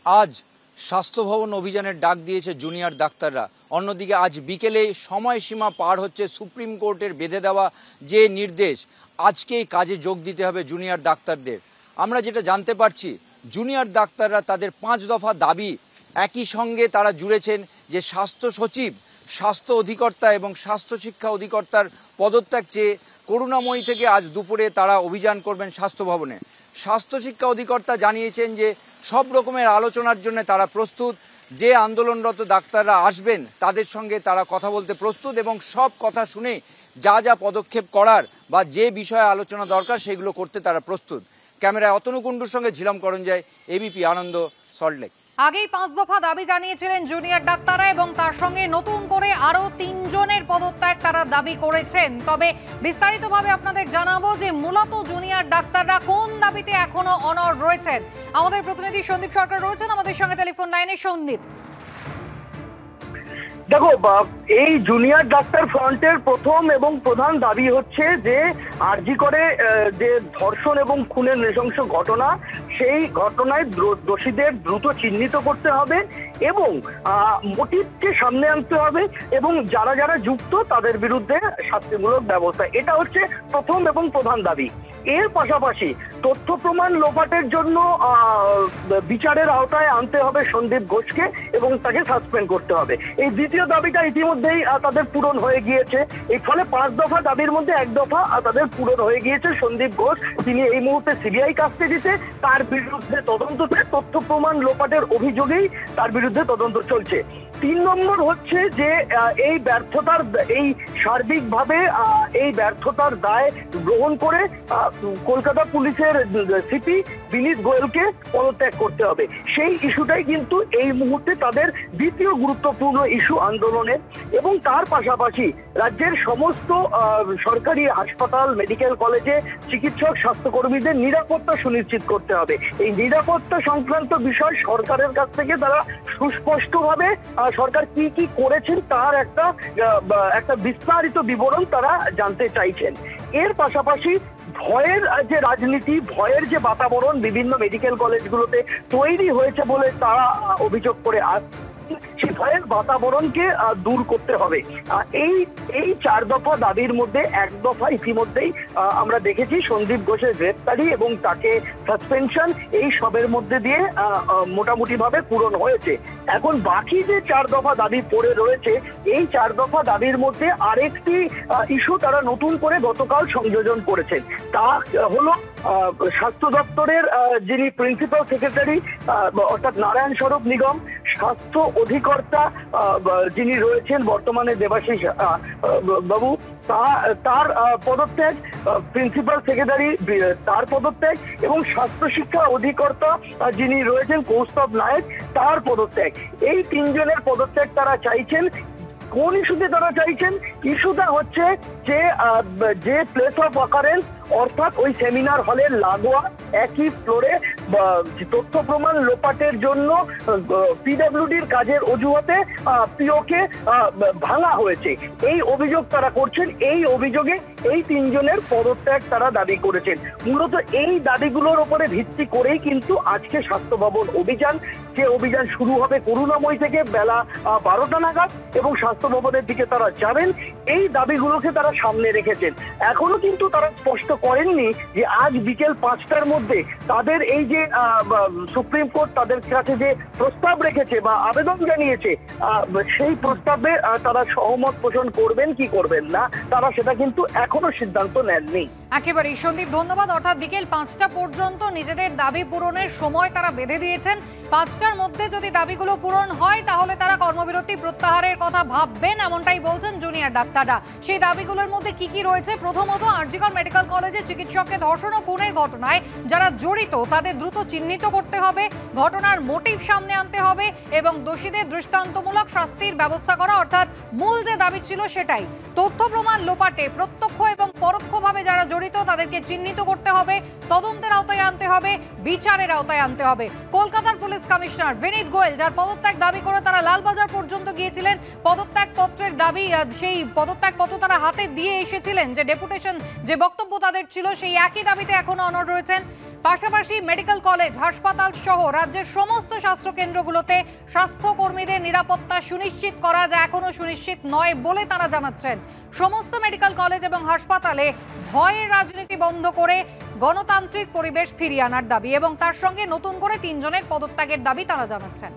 আজ স্বাস্থ্য ভবন অভিযানের ডাক দিয়েছে জুনিয়র ডাক্তাররা। অন্যদিকে আজ বিকেলে সময়সীমা পার হচ্ছে সুপ্রিম কোর্টের বেঁধে দেওয়া যে নির্দেশ, আজকেই কাজে যোগ দিতে হবে জুনিয়র ডাক্তারদের। আমরা যেটা জানতে পারছি, জুনিয়র ডাক্তাররা তাদের 5 দফা দাবি একই সঙ্গে তারা জুড়েছেন যে স্বাস্থ্য সচিব, স্বাস্থ্য অধিকর্তা এবং স্বাস্থ্য শিক্ষা অধিকর্তার পদত্যাগ চেয়ে করুণাময়ী থেকে আজ দুপুরে তারা অভিযান করবেন স্বাস্থ্য ভবনে। স্বাস্থ্য শিক্ষা অধিকর্তা জানিয়েছেন যে সব রকমের আলোচনার জন্য তারা প্রস্তুত, যে আন্দোলনরত ডাক্তাররা আসবেন তাদের সঙ্গে তারা কথা বলতে প্রস্তুত এবং সব কথা শুনে যা যা পদক্ষেপ করার বা যে বিষয়ে আলোচনা দরকার সেগুলো করতে তারা প্রস্তুত। ক্যামেরায় অতনু কুণ্ডুর সঙ্গে ঝিলম করঞ্জয়, এবিপি আনন্দ, সল্টলেক। আগেই 5 দফা দাবি জানিয়েছিলেন জুনিয়র ডাক্তাররা এবং তার সঙ্গে নতুন করে আরো 3 জনের পদত্যাগ তারা দাবি করেছেন। তবে বিস্তারিতভাবে আপনাদের জানাবো যে মূলত জুনিয়র ডাক্তাররা কোন দাবিতে এখনো অনড় রয়েছেন। আমাদের প্রতিনিধি সন্দীপ সরকার রয়েছেন আমাদের সঙ্গে টেলিফোন লাইনে। সন্দীপ, দেখো, এই জুনিয়র ডাক্তার ফ্রন্টের প্রথম এবং প্রধান দাবি হচ্ছে যে আরজি করে যে ধর্ষণ এবং খুনের নৃশংস ঘটনা, সেই ঘটনায় দোষীদের দ্রুত চিহ্নিত করতে হবে এবং মোটিভকে সামনে আনতে হবে এবং যারা যারা যুক্ত তাদের বিরুদ্ধে শাস্তিমূলক ব্যবস্থা। এটা হচ্ছে প্রথম এবং প্রধান দাবি। এর পাশাপাশি তথ্য প্রমাণ লোপাটের জন্য বিচারের আওতায় আনতে হবে সন্দীপ ঘোষকে এবং তাকে সাসপেন্ড করতে হবে। এই দ্বিতীয় দাবিটা ইতিমধ্যেই তাদের পূরণ হয়ে গিয়েছে। এই ফলে 5 দফা দাবির মধ্যে 1 দফা তাদের পূরণ হয়ে গিয়েছে। সন্দীপ ঘোষ তিনি এই মুহূর্তে সিবিআই কাস্টাডিতে, তার বিরুদ্ধে তদন্ত, তথ্য প্রমাণ লোপাটের অভিযোগেই তার বিরুদ্ধে তদন্ত চলছে। 3 নম্বর হচ্ছে যে এই ব্যর্থতার, এই সার্বিকভাবে এই ব্যর্থতার দায় গ্রহণ করে কলকাতা পুলিশের সিপি বিনীত গোয়েলকে পদত্যাগ করতে হবে। সেই ইস্যুটাই কিন্তু এই মুহূর্তে তাদের দ্বিতীয় গুরুত্বপূর্ণ ইস্যু আন্দোলনের। এবং তার পাশাপাশি রাজ্যের সমস্ত সরকারি হাসপাতাল, মেডিকেল কলেজে চিকিৎসক, স্বাস্থ্যকর্মীদের নিরাপত্তা সুনিশ্চিত করতে হবে। এই নিরাপত্তা সংক্রান্ত বিষয় সরকারের কাছ থেকে তারা সুস্পষ্টভাবে সরকার কি কি করেছেন তার একটা বিস্তারিত বিবরণ তারা জানতে চাইছেন। এর পাশাপাশি ভয়ের যে রাজনীতি, ভয়ের যে বাতাবরণ বিভিন্ন মেডিকেল কলেজগুলোতে তৈরি হয়েছে বলে তারা অভিযোগ করে আসছে, সেই ভয়ের বাতাবরণকে দূর করতে হবে। এই 4 দফা দাবির মধ্যে 1 দফা ইতিমধ্যেই আমরা দেখেছি সন্দীপ ঘোষের গ্রেপ্তারি এবং তাকে সাসপেনশন, এই সবের মধ্যে দিয়ে মোটামুটি ভাবে পূরণ হয়েছে। এখন বাকি যে 4 দফা দাবি পড়ে রয়েছে, এই 4 দফা দাবির মধ্যে আরেকটি ইস্যু তারা নতুন করে গতকাল সংযোজন করেছেন। তা হলো স্বাস্থ্য দপ্তরের যিনি প্রিন্সিপাল সেক্রেটারি অর্থাৎ নারায়ণ স্বরূপ নিগম, স্বাস্থ্য অধিকর্তা যিনি রয়েছেন বর্তমানে দেবাশিস বাবু, তার পদত্যাগ, প্রিন্সিপাল সেক্রেটারি তার পদত্যাগ এবং স্বাস্থ্য শিক্ষা অধিকর্তা যিনি রয়েছেন কৌস্তব নায়ক, তার পদত্যাগ। এই 3 জনের পদত্যাগ তারা চাইছেন। কোন ইস্যুতে তারা চাইছেন? ইস্যুটা হচ্ছে যে প্লেস অফ অকারেন্স অর্থাৎ ওই সেমিনার হলের লাগোয়া একই ফ্লোরে তথ্য প্রমাণ লোপাটের জন্য পিডব্লিউডির কাজের অজুহাতে পিওকে ভাঙা হয়েছে, এই অভিযোগ তারা করছেন। এই অভিযোগে এই 3 জনের পদত্যাগ তারা দাবি করেছেন। মূলত এই দাবিগুলোর উপরে ভিত্তি করেই কিন্তু আজকে স্বাস্থ্য ভবন অভিযান, যে অভিযান শুরু হবে করুণাময়ী থেকে বেলা 12টা নাগাদ এবং স্বাস্থ্য ভবনের দিকে তারা যাবেন। এই দাবিগুলোকে তারা সামনে রেখেছেন। এখনো কিন্তু তারা স্পষ্ট করেননি যে আজ বিকেল 5টার মধ্যে তাদের এই যে সুপ্রিম কোর্ট তাদের কাছে যে প্রস্তাব রেখেছে বা আবেদন জানিয়েছে, সেই প্রস্তাবে তারা সহমত পোষণ করবেন কি করবেন না, তারা সেটা কিন্তু এখনো সিদ্ধান্ত নেননি। একেবারেই সন্দীপ, ধন্যবাদ। অর্থাৎ বিকেল 5টা পর্যন্ত নিজেদের দাবি পূরণের সময় তারা বেঁধে দিয়েছেন। 5টার মধ্যে যদি দাবিগুলো পূরণ হয় তাহলে তারা কর্মবিরতি প্রত্যাহারের কথা ভাববেন, এমনটাই বলছেন জুনিয়র ডাক্তাররা। সেই দাবিগুলোর মধ্যে কি কি রয়েছে? প্রথমত, আরজিকর মেডিকেল কলেজে চিকিৎসককে ধর্ষণ ও খুনের ঘটনায় যারা জড়িত তাদের দ্রুত চিহ্নিত করতে হবে, ঘটনার মোটিভ সামনে আনতে হবে এবং দোষীদের দৃষ্টান্তমূলক শাস্তির ব্যবস্থা করা। অর্থাৎ মূল যে দাবি ছিল সেটাই। তথ্য প্রমাণ লোপাটে প্রত্যক্ষ এবং পরোক্ষভাবে যারা জড়িত তাদেরকে চিহ্নিত করতে হবে, তদন্তের আওতায় আনতে হবে, বিচারের আওতায় আনতে হবে। কলকাতার পুলিশ কমিশনার বিনীত গোয়েল, যার পদত্যাগ দাবি করে তারা লালবাজার পর্যন্ত গিয়েছিলেন, পদত্যাগ পত্রের দাবি, সেই পদত্যাগ পত্র তারা হাতে দিয়ে এসেছিলেন, যে ডেপুটেশন, যে বক্তব্য তাদের ছিল সেই একই দাবিতে এখনো অনড় রয়েছেন। পাশাপাশি মেডিকেল কলেজ, হাসপাতাল সহ রাজ্যের সমস্ত স্বাস্থ্যকেন্দ্রগুলোতে স্বাস্থ্যকর্মীদের নিরাপত্তা সুনিশ্চিত করা যা এখনো সুনিশ্চিত নয় বলে তারা জানাচ্ছেন। সমস্ত মেডিকেল কলেজ এবং হাসপাতালে ভয়ের রাজনীতি বন্ধ করে গণতান্ত্রিক পরিবেশ ফিরিয়ে আনার দাবি এবং তার সঙ্গে নতুন করে 3 জনের পদত্যাগের দাবি তারা জানাচ্ছেন।